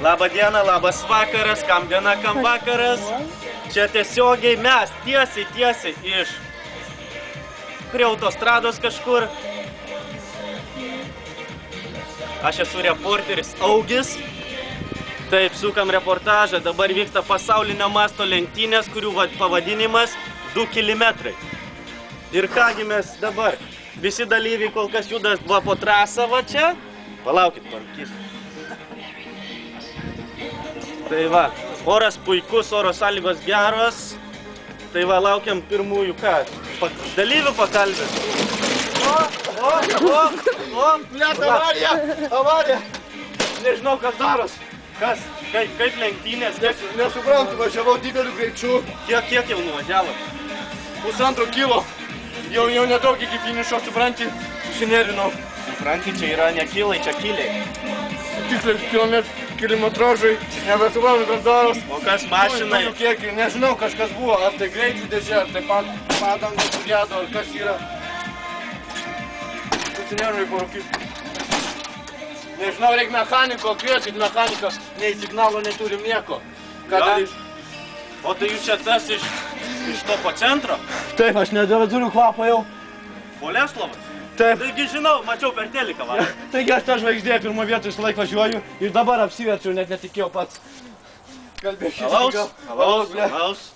Labą dieną, labas vakaras, kam diena, kam vakaras. Čia tiesiogiai mes, tiesiai iš prie autostrados kažkur. Aš esu reporteris Augis. Taip, sukam reportažą. Dabar vyksta pasaulinio masto lenktynės, kurių pavadinimas 2 kilometrai. Ir kągi mes dabar? Visi dalyviai kol kas judas buvo po trasą va čia. Palaukit, parūkys. Tai va, oras puikus, oro sąlygos geros. Tai va, laukiam pirmųjų ką? Dalyvių pakalbės. Blet, avarija! Nežinau, kas daros. Kas? Kaip lenktynės? Nesuprantu, važiavau dideliu greičiu. Kiek jau nuvažiavot? 1,5 kilo. Jau nedaug iki finišo, supranti, susinervinau. Supranti, čia yra ne kilai, čia kiliai. Tiksliai kilometražai, nebesuprantu, kas daros. O kas mašinai? Kiekį, nežinau, kažkas buvo, ar tai greičių dėžė, ar tai padangos sugedo, ar kas yra. Susinervinai parūkyti. Nežinau, reikia mechaniko, kviesit mechaniką, nei signalo neturim nieko. Ką darys? O tai jūs čia tas iš to po centro? Taip, aš nedėveduriu kvapą jau. Boleslovas? Taip. Taigi žinau, mačiau per teliką va. Taigi aš tą žvaigždė pirmo vietą visą laik važiuoju ir dabar apsiverčiau, net netikėjau pats. Kalbėkit. Alaus.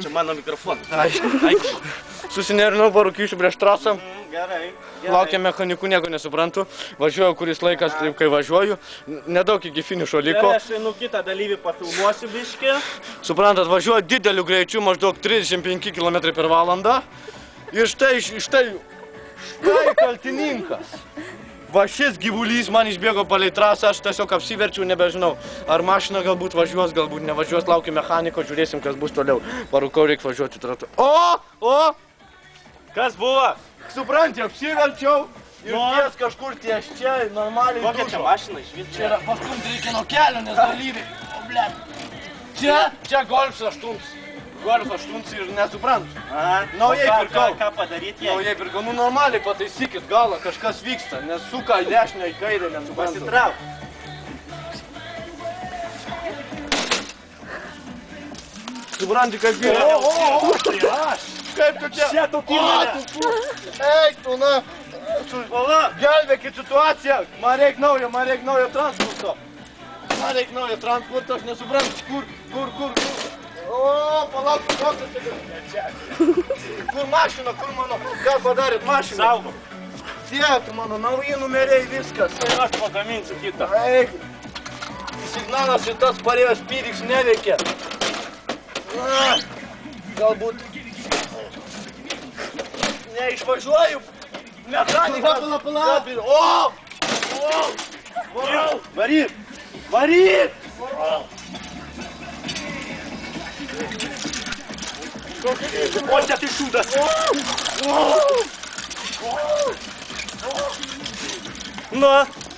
Čia mano mikrofonas. Susinerinau, parūkysiu prieš trasą. Gerai. Laukia mechanikų, nieko nesuprantu. Važiuoju kuris laikas, taip kai važiuoju. Nedaug iki finišo liko. Gerai, aš einu kitą dalyvį pafilmuosiu biškį. Suprantat, važiuoju dideliu greičiu, maždaug 35 km per valandą. Ir štai kaltininkas. Va šis gyvulys man išbėgo palei trasą, aš tiesiog apsiverčiau, nebežinau. Ar mašina galbūt važiuos, galbūt nevažiuos, laukiu mechaniko, žiūrėsim, kas bus toliau. Parūkau, reikia važiuoti tratu. O! Kas buvo? Supranti, apsiverčiau ir ties kažkur ties čia, normaliai Kokia čia mašina iš vis? Čia yra, pastumti reikia nuo kelio, nes dalyviai. O, blet. Čia Golf 8. Golf 8 ir nesuprantu. Naujai pirkau. Ką padaryti jai? Naujai pirkau. Nu, normaliai pataisykit galą, kažkas vyksta, nes suka į dešinę, į kairę, nesuprantu. Pasitrauk. Supranti, kaip yra. Kaip tu čia? Čia tu kilmane. Eik tu, na. Gelbėkit situaciją. Man reikia naujo transporto. Aš nesuprantu, kur. O, palauk, kokios čia. Kur mašina, kur mano, ką padarėt mašiną? Saugo. Dėtų mano, nauji numeriai, viskas. Tai aš pagaminsiu kitą. Eik. Signalas šitas parėjęs pyriks neveikia. Galbūt neišvažiuoju. Mechanikas. O! Varyt! O čia tai šūdas. Nu,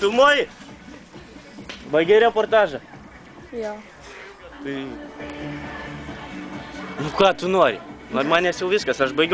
filmuoji? Baigei reportažą? Jo. Tai... Nu ką tu nori? Manęs jau viskas, aš baigiau.